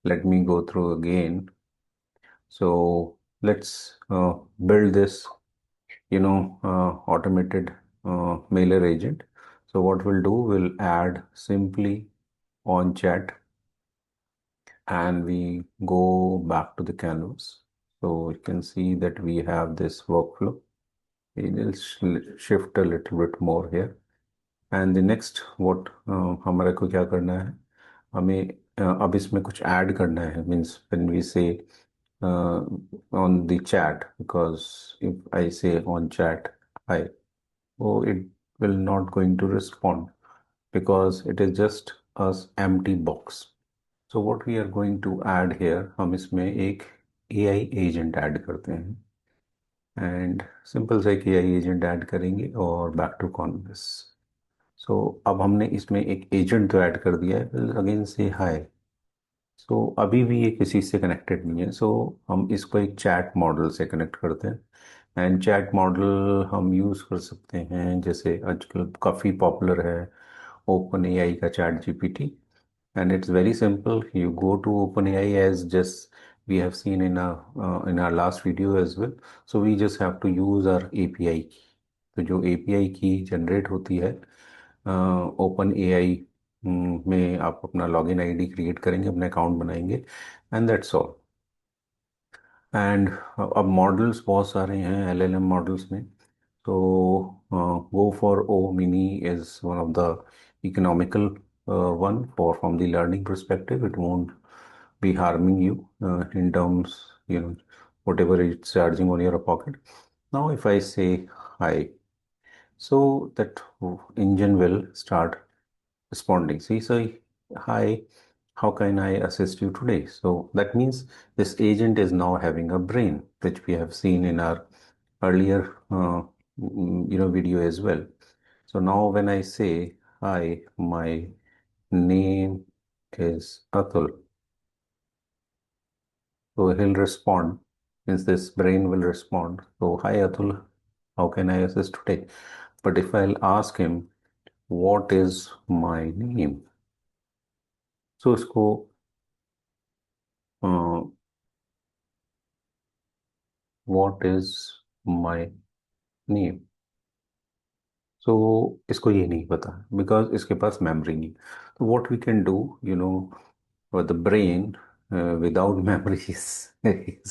let me go through again. So let's build this, automated mailer agent. So what we'll do, we'll add simply on chat and we go back to the canvas. So you can see that we have this workflow. We'll shift a little bit more here. And the next what हमारे को क्या करना है, हमें अब इसमें कुछ add करना है. Means when we say on the chat, because if I say on chat hi, oh, it will not going to respond because it is just a empty box. So what we are going to add here, हम इसमें एक AI agent add करते हैं and simple से एक AI agent add करेंगे और back to conveyance. सो अब हमने इसमें एक एजेंट तो ऐड कर दिया है. विल अगेन से हाय. सो अभी भी ये किसी से कनेक्टेड नहीं है. सो हम इसको एक चैट मॉडल से कनेक्ट करते हैं एंड चैट मॉडल हम यूज़ कर सकते हैं. जैसे आजकल काफ़ी पॉपुलर है ओपन एआई का chat GPT. And it's very simple. You go to OpenAI as just we have seen in our last video as well. So we just have to use our API key. तो जो API की generate होती है open AI में, आप अपना login ID create करेंगे, अपना अकाउंट बनाएंगे एंड दैट्स ऑल. एंड अब मॉडल्स बहुत सारे हैं LLM मॉडल्स में. तो go for O mini is one of the economical one for from the learning perspective. It won't be harming you in terms, whatever it's charging on your pocket. Now, if I say hi, so that engine will start responding. See, so hi, how can I assist you today? So that means this agent is now having a brain, which we have seen in our earlier, video as well. So now when I say, hi, my name is Atul, so he'll respond, means this brain will respond. So, hi Atul, how can I assist today? But if I'll ask him, what is my name? So इसको what is my name? So इसको ये नहीं पता because इसके पास memory नहीं. So what we can do, for the brain without memory is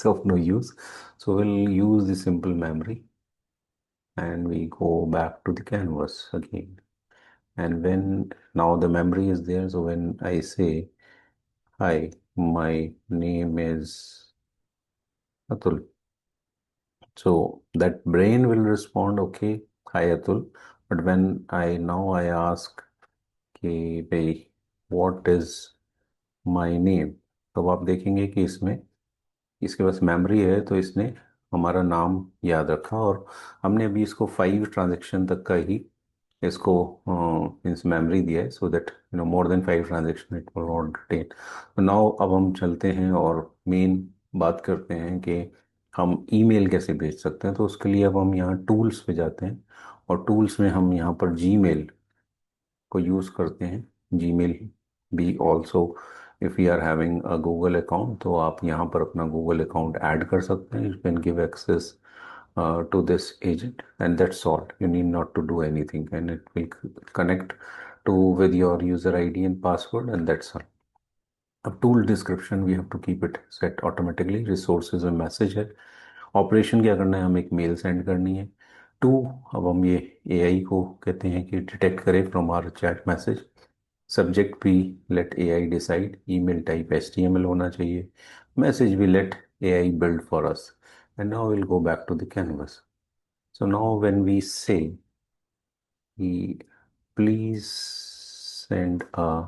of no use. So we'll use the simple memory and we go back to the canvas again. And when now the memory is there, so when I say, hi, my name is Atul, so that brain will respond, okay, hi Atul. But when I ask कि भाई what is my name, तो आप देखेंगे कि इसमें इसके पास memory है तो इसने हमारा नाम याद रखा. और हमने अभी इसको 5 ट्रांजेक्शन तक का ही इसको मीन्स मेमोरी दिया है, so that more than 5 transaction it will not retain. तो नाउ अब हम चलते हैं और मेन बात करते हैं कि हम ईमेल कैसे भेज सकते हैं. तो उसके लिए अब हम यहाँ टूल्स पे जाते हैं और टूल्स में हम यहाँ पर जीमेल को यूज़ करते हैं. जीमेल भी also, if you are having a Google account तो आप यहाँ पर अपना गूगल अकाउंट ऐड कर सकते हैं. You can give access to this agent and that's all. You need not to do anything and it will connect to with your user ID and password and that's all. अब tool description we have to keep it set automatically. Resources में message है. Operation क्या करना है, हम एक mail send करनी है टू. अब हम ये एआई को कहते हैं कि डिटेक्ट करे from our chat message. Subject भी let AI decide. Email type HTML होना चाहिए. मैसेज भी let AI build for us. And now will go back to the canvas. So now when we say, please send a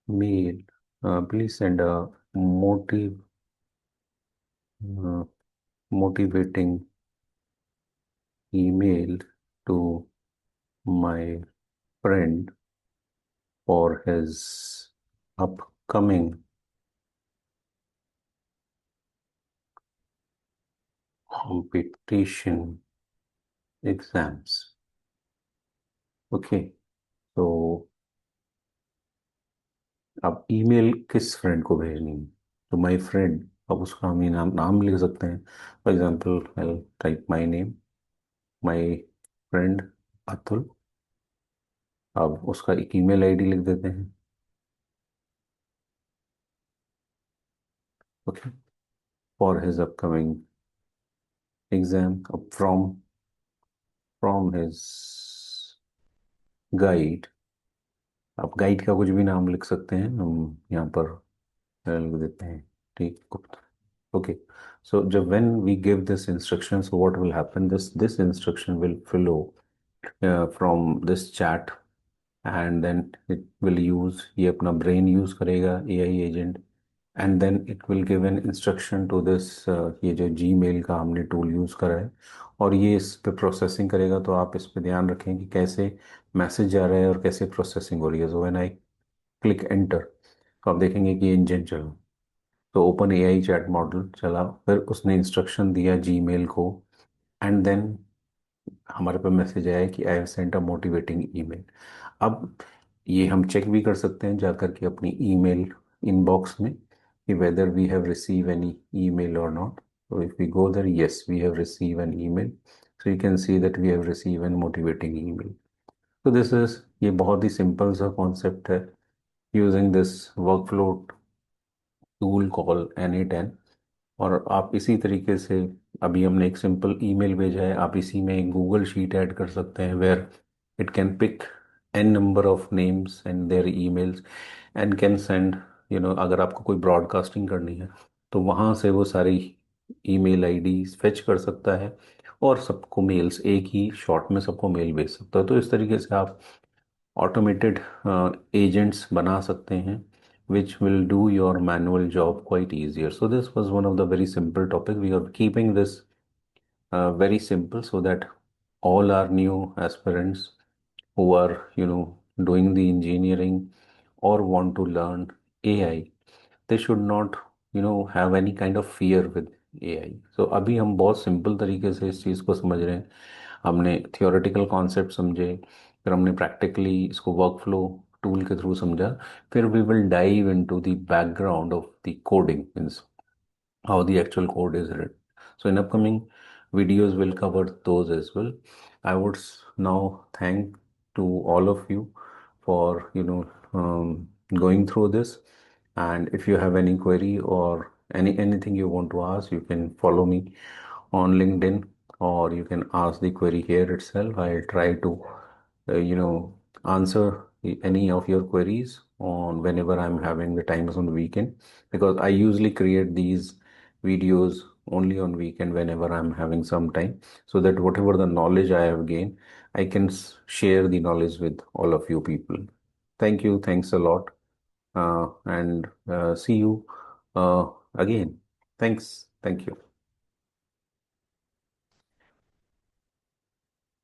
mail, please send a uh, motivating email to my friend for his upcoming competition exams. Okay, so अब email किस friend को भेजनी है? तो my friend, अब उसका हम ये नाम लिख सकते हैं। For example I type my name, my friend Atul. अब उसका एक ईमेल आईडी लिख देते हैं। Okay, for his upcoming exam. अब फ्रॉम हिज गाइड, आप गाइड का कुछ भी नाम लिख सकते हैं, हम यहाँ पर लिख देते हैं ठीक Gupta. Okay, so when we give this instruction, so what will happen? This instruction will flow from this chat, and then it will use, ये अपना brain use करेगा AI agent, and then it will give an instruction to this ये जो Gmail का हमने tool use करा है, और ये इस पे प्रोसेसिंग करेगा। तो आप इस पे ध्यान रखें कि कैसे मैसेज जा रहा है और कैसे प्रोसेसिंग हो रही है। So when I click enter, तो आप देखेंगे कि इंजन चल, तो ओपन एआई चैट मॉडल चला, फिर उसने इंस्ट्रक्शन दिया जीमेल को, एंड देन हमारे पास मैसेज आया कि I have sent a motivating email. अब ये हम चेक भी कर सकते हैं जाकर के अपनी ईमेल इनबॉक्स में कि whether we have receive any email और नॉट। तो if we go there, yes we have receive an email, so you can see that we have receive an motivating email. तो दिस इज, ये बहुत ही simple सा concept है using this workflow tool call N8N। और आप इसी तरीके से, अभी हमने एक सिंपल ईमेल भेजा है, आप इसी में एक गूगल शीट ऐड कर सकते हैं where it can pick n number of names and their emails and can send, अगर आपको कोई ब्रॉडकास्टिंग करनी है तो वहाँ से वो सारी ईमेल आईडी फेच कर सकता है, और सबको मेल्स एक ही शॉट में सबको मेल भेज सकता है। तो इस तरीके से आप ऑटोमेटेड agents बना सकते हैं which will do your manual job quite easier. So this was one of the very simple topic. We are keeping this very simple so that all our new aspirants who are doing the engineering or want to learn AI, they should not have any kind of fear with AI. So अभी हम बहुत simple तरीके से इस चीज़ को समझ रहे हैं। हमने थियोरेटिकल कॉन्सेप्ट समझे, फिर हमने प्रैक्टिकली इसको वर्कफ्लो टूल के थ्रू समझा, फिर we will dive into the background of the coding, means how the actual code is written. So in upcoming videos we'll cover those as well. I would now thank to all of you for going through this. And if you have any query or anything you want to ask, you can follow me on LinkedIn, or you can ask the query here itself. I'll try to answer any of your queries on whenever I'm having the times on the weekend, because I usually create these videos only on weekend whenever I'm having some time, so that whatever the knowledge I have gained, I can share the knowledge with all of you people. Thank you. Thanks a lot. And see you again. Thanks. Thank you.